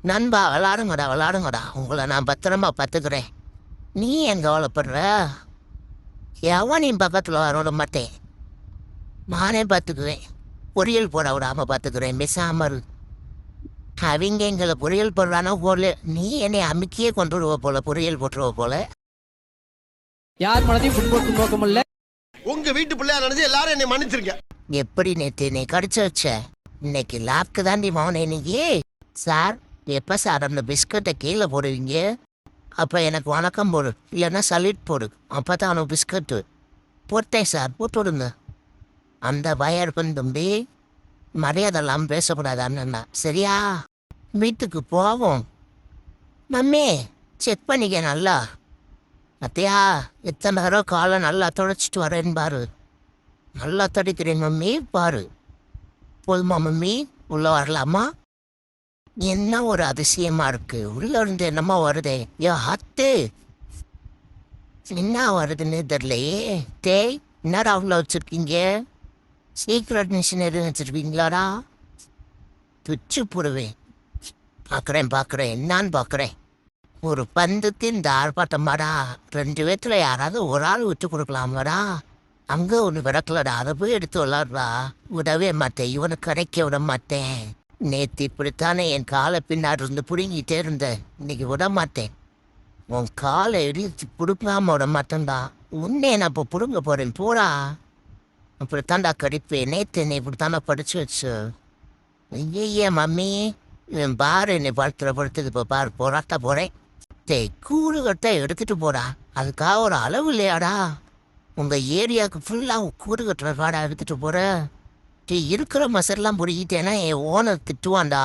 நண்பா விளாடுங்கடா விளாடுங்கடா, உங்களை நான் பத்திரமா பார்த்துக்கிறேன். நீ எங்க கவலைப்படுற? எவனையும் பக்கத்தில் வர மாட்டேன், நானே பார்த்துக்குவேன். பொரியல் போட விடாம பார்த்துக்கிறேன், பேசாமல் இரு. அவங்க எங்களை பொரியல் போடுறானோ போல, நீ என்னை அமுக்கியே கொண்டு வருவ போல, பொரியல் போட்டுருவ போல. யார் மனதையும் புண்படுத்தும் நோக்கம் இல்ல. உங்க வீட்டு பிள்ளையா நினைச்சு எல்லாரும் என்னை மன்னிச்சிருங்க. எப்படி நேற்று என்னை கடிச்சு வச்ச, இன்னைக்கு லாப்க்கு தாண்டி மௌனே நீங்க. சார், எப்போ சார் அந்த பிஸ்கட்டை கீழே போடுவீங்க? அப்போ எனக்கு வணக்கம் போடு, இல்லைன்னா சல்யூட் போடு, அப்போ தான் அவனுக்கு பிஸ்கட்டு போட்டேன் சார், போட்டு விடுங்க. அந்த வயற்பன் தம்பி, மரியாதைலாம் பேசக்கூடாது அண்ணா, சரியா? வீட்டுக்கு போவோம். மம்மி, செக் பண்ணிக்க நல்லா. அத்தையா, எத்தனை தடவை காலை நல்லா துடைச்சிட்டு வரேன்னு பாரு. நல்லா துடைக்கிறேன் மம்மி, பாரு. போதுமா மம்மி, உள்ளே வரலாமா? என்ன ஒரு அதிசயமா இருக்கு, உள்ள இருந்து என்னமா வருதே. யோ அத்து, என்ன வருதுன்னு தெரியலையே. டேய், என்னடா அவ்வளோ வச்சுருக்கீங்க? சீக்ரெட் மிஷின் எதுவும் வச்சுருக்கீங்களாடா? துச்சு போடுவேன். பார்க்குறேன் என்னான்னு பார்க்குறேன். ஒரு பந்துக்கு இந்த ஆர்ப்பாட்டமாடா, 2 பேத்துல யாராவது ஒரு ஆள் விட்டு கொடுக்கலாமாடா? அங்கே ஒன்று விளக்கலடா, அதை போய் எடுத்து விளாட்றா. விடவே மாட்டேன், இவனுக்கு கிடைக்க விட மாட்டேன். நேற்று இப்படித்தானே என் காலை பின்னாடி இருந்து பிடுங்கிட்டே இருந்தேன், இன்னைக்கு விட மாட்டேன். உன் காலை இடித்து பிடுங்காம விட மாட்டேன்டா. உன்னே நான் இப்போ பிடுங்க போகிறேன், போடா. அப்படித்தான்டா கடிப்பேன். நேற்று என்னை இப்படித்தானே படிச்சு வச்சு. ஐயே மம்மி, என் பாரு என்னை படுத்துறது இப்போ பாரு, போராட்டா போகிறேன். டேய், கூறுகட்டை எடுத்துகிட்டு போடா, அதுக்காக ஒரு அளவு இல்லையாடா? உங்கள் ஏரியாவுக்கு ஃபுல்லாக கூறு கட்டுற வாடா எடுத்துகிட்டு போகிற. இருக்கிற மசரெல்லாம் பிடிக்கிட்டேன்னா என் ஓனர் திட்டுவான்டா.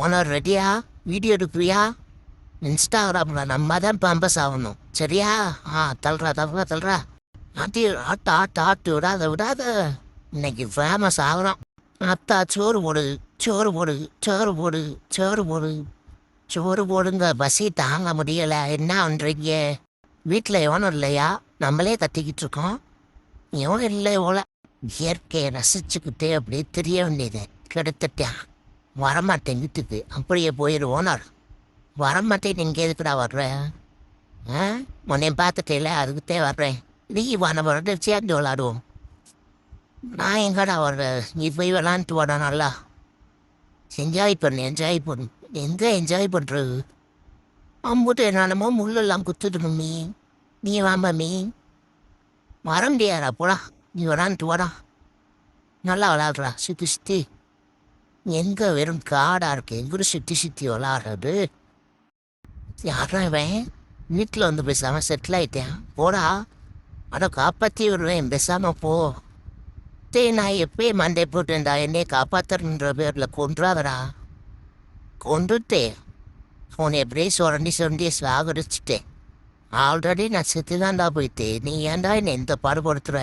ஓனர் ரெடியா? வீடியோ எடுக்கிறியா? இன்ஸ்டாகிராமில் நம்ம தான் பம்பஸ் ஆகணும், சரியா? தள்ளுறா ஆட்டி ஆட்டு விடாத. இன்னைக்கு ஃபேமஸ் ஆகிறோம். அத்தா, சோறு போடுங்க, பசி தாங்க முடியலை. என்ன பண்ணுறீங்க? வீட்டில் எவனும் இல்லையா? நம்மளே கத்திக்கிட்டு இருக்கோம். எவனும் இல்லை போல. இயற்கையை ரசிச்சுக்கிட்டே அப்படியே தெரிய வேண்டியது. கெடுத்துட்டான், வரமாட்டேன் வீட்டுக்கு. அப்படியே போயிடுவோனார். வரமாட்டேன், நீங்கள் எதுக்குடா வர்ற? உன்னை பார்த்துட்டேல, அதுக்கிட்டே வர்றேன். நீ நம்ம சேர்ந்து விளாடுவோம். நான் எங்கடா வர்றேன்? நீ போய் விளாண்டுட்டு வாடா. நல்லா என்ஜாய் பண்ணு. எங்கே என்ஜாய் பண்ணுறது? அம்புட்டு என்னமோ முள்ளெல்லாம் குத்துடணும். நீ வாம்ப வர முடியாதா? போடா, நீ விளாண்டுட்டு வாடா. நல்லா விளாட்றா, சுற்றி எங்கே வெறும் காடாக இருக்கு, எங்கே சுற்றி விளாட்றது? யாரா இவன்? வீட்டில் வந்து பேசாமல் செட்டில் ஆகிட்டேன், போடா. காப்பாற்றி விடுவேன், பேசாமல் போ. நான் எப்பயும் மண்டே போட்டுருந்தா என்னை காப்பாற்றுன்ற பேரில் கொன்றாதடா. கொண்டுட்டேன் உன்னை எப்படியே சுரண்டி சாகடிச்சிட்டேன். ஆல்ரெடி நான் செத்து தான்டா போயிட்டேன். நீ ஏன்டா என்னை எந்த பாடுபடுத்துற?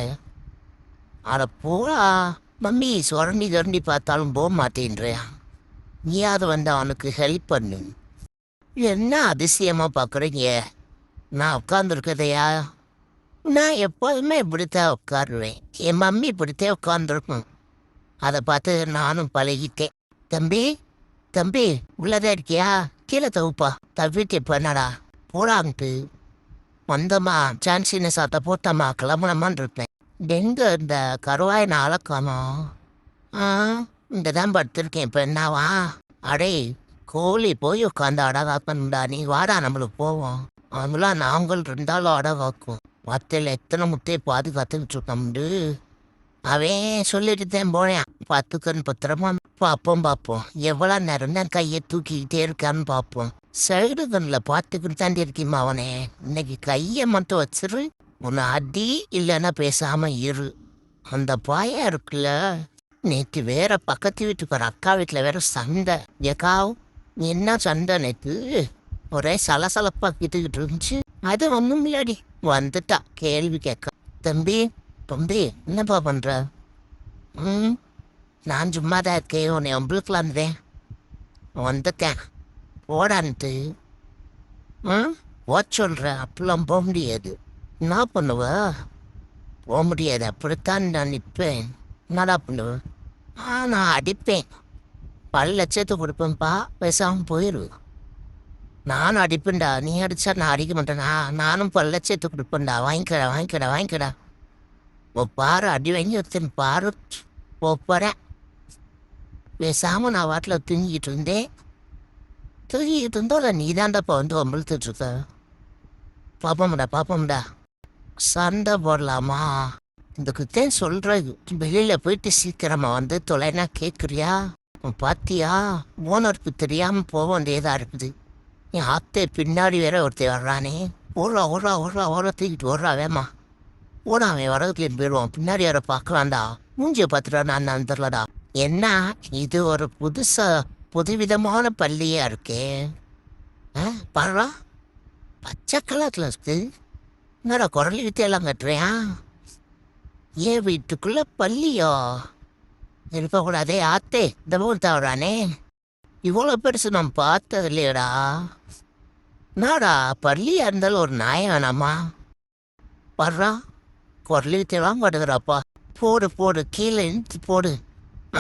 அட போடா மம்மி, சுரண்டி பார்த்தாலும் போக மாட்டேன்றியா? நீயாவது வந்து அவனுக்கு ஹெல்ப் பண்ணு. என்ன அதிசயமாக பார்க்குறீங்க? நான் உட்காந்துருக்கதையா? நான் எப்போதுமே இப்படித்தான் உட்காருவேன். என் மம்மி இப்படித்தான் உட்காந்துருக்கும். அதை பார்த்து நானும் பழகிட்டேன். தம்பி உள்ளதான் இருக்கியா? கீழே தவுப்பா. தவிட்டு பண்ணடா, போடான்ட்டு வந்தம்மா சான்சின சாத்த போட்டம்மா கிளம்புனம்மான் இருப்பேன். எங்கே இந்த கருவாய் நான் அளக்கணும்? இங்கே தான் படுத்திருக்கேன். இப்போ என்னவா? அடே கோழி போய் உட்காந்து அடகாக்கணும்டா. நீ வாடா, நம்மளுக்கு போவோம். அவங்களாம் நாங்கள் இருந்தாலும் அடகாக்கும். வத்தையில் எத்தனை முட்டையை பாதுகாத்துக்கிட்டு இருக்கோம்ண்டு. அவன் சொல்லிட்டு தான் போனேன், பார்த்துக்கன்னு பத்திரமா பார்ப்போம். எவ்வளோ நேரம் தான் கையை தூக்கிக்கிட்டே இருக்கான்னு பார்ப்போம். சைடு கண்ணில் பார்த்துக்கிட்டு தாண்டி இருக்கீமா அவனே. இன்னைக்கு கையை மட்டும் வச்சிரு, உன்னை அடி இல்லைன்னா பேசாமல் இரு. அந்த பாயா இருக்குல்ல, நேற்று வேற பக்கத்து வீட்டுக்கு ஒரு அக்கா வீட்டில் வேற சண்டை. ஏக்காவ், என்ன சண்டை நேற்று? ஒரே சலசலப்பாக கிட்டுக்கிட்டு இருந்துச்சு. அது ஒன்றும் இல்லடி, வந்துட்டா கேள்வி கேட்க. தம்பி என்னப்பா பண்ணுற? நான் சும்மா தான் இருக்கேன், உன்னை உங்களுக்குலாம் வந்துட்டேன் போடான்ட்டு. சொல்கிறேன், அப்படிலாம் போக முடியாது. என்ன பண்ணுவ? போக முடியாது, அப்படித்தான் நான் நிற்பேன். என்னடா பண்ணுவேன்? நான் அடிப்பேன், 10 லட்சத்தை கொடுப்பேன்ப்பா, பேசாமல் போயிடுவேன். நானும் அடிப்பேன்டா, நீ அடிச்சா நான் அடிக்க மாட்டேனா? நானும் பல்ல சேர்த்து கொடுப்பேன்டா. வாங்கிக்கடா வாங்கிக்கடா வாங்கிக்கடா. பாரு அடி வாங்கி ஒருத்தன் பாரு போறேன். பேசாம நான் வாட்டில் தூங்கிட்டு இருந்தேன். தூங்கிட்டு இருந்தோட நீ தான்டாப்பா வந்து அம்பழுத்துட்டு இருக்க. பாப்போம்டா சண்டை போடலாமா? இந்த குத்தேன் சொல்றது, வெளியில போயிட்டு சீக்கிரமா வந்து தொலைனா கேட்குறியா? பாத்தியா, ஓனருக்கு தெரியாம போக வேண்டியதா இருக்குது. என் அத்தை பின்னாடி வேற ஒருத்தர் வர்றானே. ஓடுறா தூக்கிட்டு ஓடுறா வேமா. ஓடா, அவன் வரதுக்கு போயிடுவான். பின்னாடி வர பார்க்கலாம்டா. மூஞ்சியை பார்த்துட்டா நான் தெரிலடா. என்ன இது ஒரு புதுவிதமான பள்ளியா இருக்கே. பாருடா, பச்சை கலர்ல இருக்கு. என்னடா குரல் வித்தையெல்லாம் கட்டுறியா? ஏன் வீட்டுக்குள்ள பள்ளியோ இருக்கக்கூடாதே? ஆத்தே இந்த போல் தவறானே. இவ்வளோ பெருசு நான் பார்த்தது இல்லையடா. நாடா பள்ளியா இருந்தாலும் ஒரு நாயம் வேணாமா? பர்றா, குரல் வித்தையெல்லாம் கட்டுகிறாப்பா. போடு கீழே இழுத்து போடு.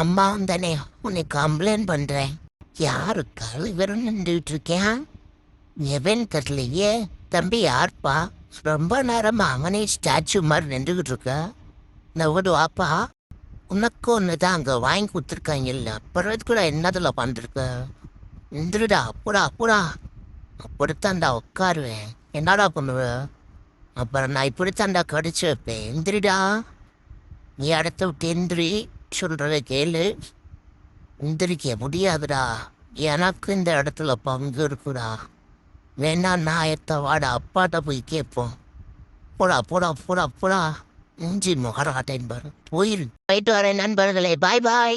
அம்மா தானே உன்னை கம்ப்ளைண்ட் பண்ணுறேன். யாருக்கால் இவரும் நின்றுட்டு இருக்கேன்? எவன் தெரியலையே. தம்பி யார்ப்பா? ரொம்ப நேரமா அவனே ஸ்டாச்சு மாதிரி நின்றுக்கிட்டு இருக்க. நான் வாப்பா, உனக்கு ஒன்று தான் அங்கே வாங்கி கொடுத்துருக்காங்க. இல்லை அப்புறம் கூட என்னதில் பண்ணிருக்க? எந்திரிடா, அப்படா அப்படித்தான்டா உட்காருவேன். என்னடா பண்ணுவேன்? அப்புறம் நான் இப்படித்தான்டா கடிச்சு வைப்பேன். எந்திரிடா, நீ இடத்த விட்டு எந்திரி. சொல்கிறத கேளு. எந்திரிக்க முடியாதுடா, எனக்கு இந்த இடத்துல பங்கு இருக்குடா. வேணா நான் வாடா, அப்பாட்ட போய் கேட்போம். போடா மூஞ்சி முகராட்டேன் பாரு. போயிரு. போயிட்டு வரேன் நண்பர்களே. பாய்.